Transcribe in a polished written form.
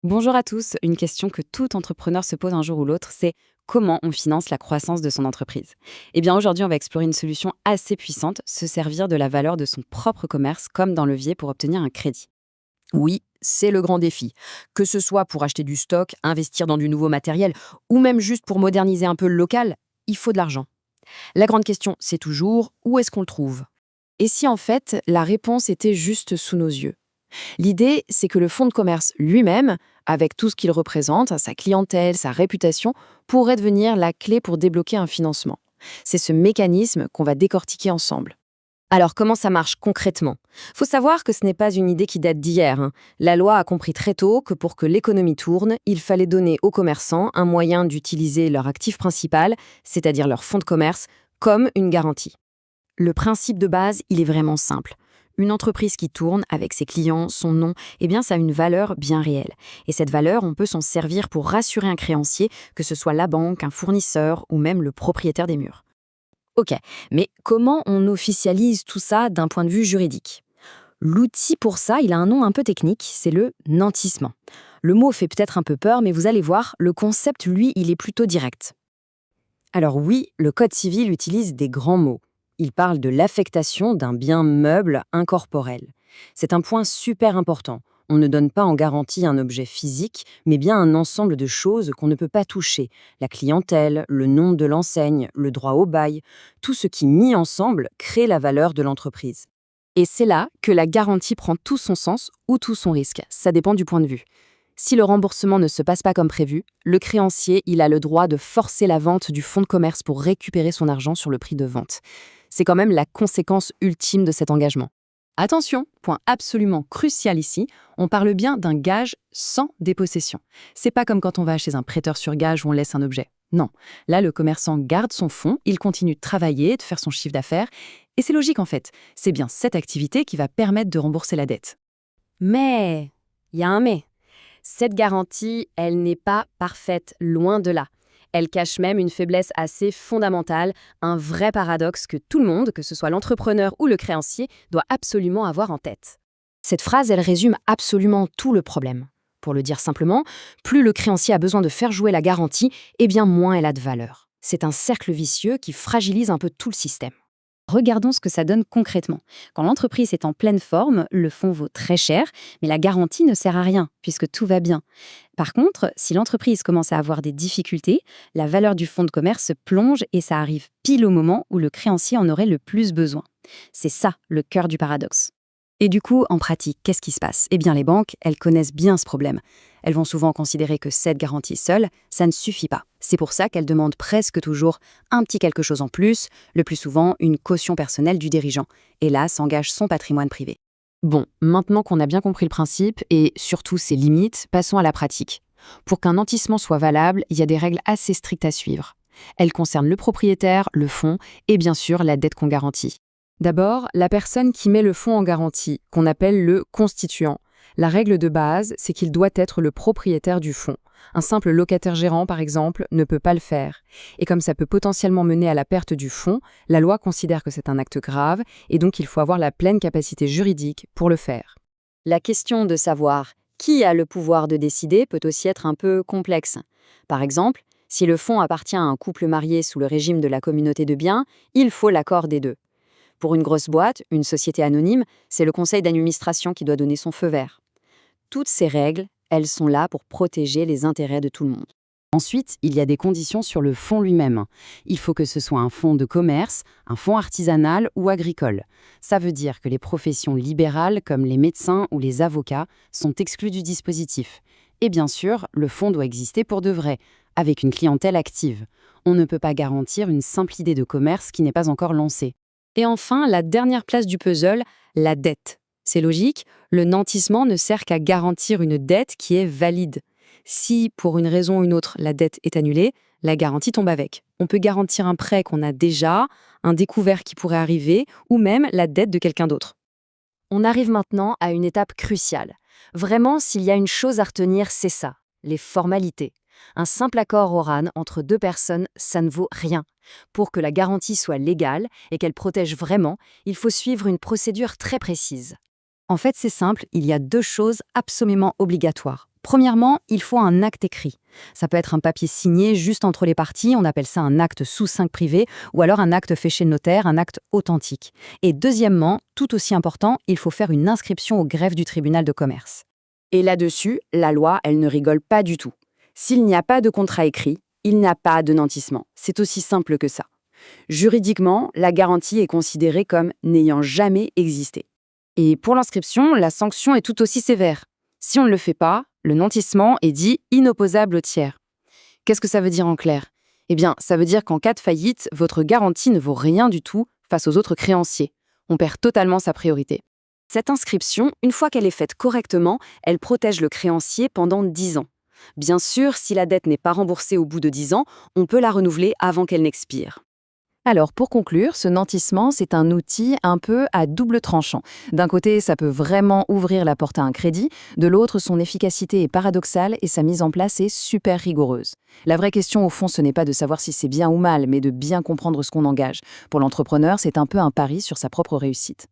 Bonjour à tous, une question que tout entrepreneur se pose un jour ou l'autre, c'est comment on finance la croissance de son entreprise. Eh bien aujourd'hui, on va explorer une solution assez puissante, se servir de la valeur de son propre commerce comme d'un levier pour obtenir un crédit. Oui, c'est le grand défi. Que ce soit pour acheter du stock, investir dans du nouveau matériel ou même juste pour moderniser un peu le local, il faut de l'argent. La grande question, c'est toujours où est-ce qu'on le trouve. Et si en fait, la réponse était juste sous nos yeux? L'idée, c'est que le fonds de commerce lui-même, avec tout ce qu'il représente, sa clientèle, sa réputation, pourrait devenir la clé pour débloquer un financement. C'est ce mécanisme qu'on va décortiquer ensemble. Alors, comment ça marche concrètement? Faut savoir que ce n'est pas une idée qui date d'hier, hein. La loi a compris très tôt que pour que l'économie tourne, il fallait donner aux commerçants un moyen d'utiliser leur actif principal, c'est-à-dire leur fonds de commerce, comme une garantie. Le principe de base, il est vraiment simple. Une entreprise qui tourne avec ses clients, son nom, eh bien, ça a une valeur bien réelle. Et cette valeur, on peut s'en servir pour rassurer un créancier, que ce soit la banque, un fournisseur ou même le propriétaire des murs. Ok, mais comment on officialise tout ça d'un point de vue juridique? L'outil pour ça, il a un nom un peu technique, c'est le nantissement. Le mot fait peut-être un peu peur, mais vous allez voir, le concept, lui, il est plutôt direct. Alors oui, le Code civil utilise des grands mots. Il parle de l'affectation d'un bien meuble incorporel. C'est un point super important. On ne donne pas en garantie un objet physique, mais bien un ensemble de choses qu'on ne peut pas toucher. La clientèle, le nom de l'enseigne, le droit au bail, tout ce qui, mis ensemble, crée la valeur de l'entreprise. Et c'est là que la garantie prend tout son sens ou tout son risque. Ça dépend du point de vue. Si le remboursement ne se passe pas comme prévu, le créancier, il a le droit de forcer la vente du fonds de commerce pour récupérer son argent sur le prix de vente. C'est quand même la conséquence ultime de cet engagement. Attention, point absolument crucial ici, on parle bien d'un gage sans dépossession. C'est pas comme quand on va chez un prêteur sur gage où on laisse un objet. Non, là le commerçant garde son fonds, il continue de travailler, de faire son chiffre d'affaires, et c'est logique en fait, c'est bien cette activité qui va permettre de rembourser la dette. Mais, il y a un mais. Cette garantie, elle n'est pas parfaite, loin de là. Elle cache même une faiblesse assez fondamentale, un vrai paradoxe que tout le monde, que ce soit l'entrepreneur ou le créancier, doit absolument avoir en tête. Cette phrase, elle résume absolument tout le problème. Pour le dire simplement, plus le créancier a besoin de faire jouer la garantie, eh bien moins elle a de valeur. C'est un cercle vicieux qui fragilise un peu tout le système. Regardons ce que ça donne concrètement. Quand l'entreprise est en pleine forme, le fonds vaut très cher, mais la garantie ne sert à rien, puisque tout va bien. Par contre, si l'entreprise commence à avoir des difficultés, la valeur du fonds de commerce plonge et ça arrive pile au moment où le créancier en aurait le plus besoin. C'est ça le cœur du paradoxe. Et du coup, en pratique, qu'est-ce qui se passe? Eh bien, les banques, elles connaissent bien ce problème. Elles vont souvent considérer que cette garantie seule, ça ne suffit pas. C'est pour ça qu'elles demandent presque toujours un petit quelque chose en plus, le plus souvent une caution personnelle du dirigeant. Et là, s'engage son patrimoine privé. Bon, maintenant qu'on a bien compris le principe et surtout ses limites, passons à la pratique. Pour qu'un nantissement soit valable, il y a des règles assez strictes à suivre. Elles concernent le propriétaire, le fonds et bien sûr la dette qu'on garantit. D'abord, la personne qui met le fonds en garantie, qu'on appelle le constituant. La règle de base, c'est qu'il doit être le propriétaire du fonds. Un simple locataire-gérant, par exemple, ne peut pas le faire. Et comme ça peut potentiellement mener à la perte du fonds, la loi considère que c'est un acte grave et donc il faut avoir la pleine capacité juridique pour le faire. La question de savoir qui a le pouvoir de décider peut aussi être un peu complexe. Par exemple, si le fonds appartient à un couple marié sous le régime de la communauté de biens, il faut l'accord des deux. Pour une grosse boîte, une société anonyme, c'est le conseil d'administration qui doit donner son feu vert. Toutes ces règles, elles sont là pour protéger les intérêts de tout le monde. Ensuite, il y a des conditions sur le fonds lui-même. Il faut que ce soit un fonds de commerce, un fonds artisanal ou agricole. Ça veut dire que les professions libérales, comme les médecins ou les avocats, sont exclues du dispositif. Et bien sûr, le fonds doit exister pour de vrai, avec une clientèle active. On ne peut pas garantir une simple idée de commerce qui n'est pas encore lancée. Et enfin, la dernière place du puzzle, la dette. C'est logique, le nantissement ne sert qu'à garantir une dette qui est valide. Si, pour une raison ou une autre, la dette est annulée, la garantie tombe avec. On peut garantir un prêt qu'on a déjà, un découvert qui pourrait arriver, ou même la dette de quelqu'un d'autre. On arrive maintenant à une étape cruciale. Vraiment, s'il y a une chose à retenir, c'est ça, les formalités. Un simple accord oral entre deux personnes, ça ne vaut rien. Pour que la garantie soit légale et qu'elle protège vraiment, il faut suivre une procédure très précise. En fait, c'est simple, il y a deux choses absolument obligatoires. Premièrement, il faut un acte écrit. Ça peut être un papier signé juste entre les parties, on appelle ça un acte sous seing privé, ou alors un acte fait chez le notaire, un acte authentique. Et deuxièmement, tout aussi important, il faut faire une inscription au greffe du tribunal de commerce. Et là-dessus, la loi, elle ne rigole pas du tout. S'il n'y a pas de contrat écrit, il n'y a pas de nantissement. C'est aussi simple que ça. Juridiquement, la garantie est considérée comme n'ayant jamais existé. Et pour l'inscription, la sanction est tout aussi sévère. Si on ne le fait pas, le nantissement est dit inopposable au tiers. Qu'est-ce que ça veut dire en clair? Eh bien, ça veut dire qu'en cas de faillite, votre garantie ne vaut rien du tout face aux autres créanciers. On perd totalement sa priorité. Cette inscription, une fois qu'elle est faite correctement, elle protège le créancier pendant 10 ans. Bien sûr, si la dette n'est pas remboursée au bout de 10 ans, on peut la renouveler avant qu'elle n'expire. Alors, pour conclure, ce nantissement, c'est un outil un peu à double tranchant. D'un côté, ça peut vraiment ouvrir la porte à un crédit. De l'autre, son efficacité est paradoxale et sa mise en place est super rigoureuse. La vraie question, au fond, ce n'est pas de savoir si c'est bien ou mal, mais de bien comprendre ce qu'on engage. Pour l'entrepreneur, c'est un peu un pari sur sa propre réussite.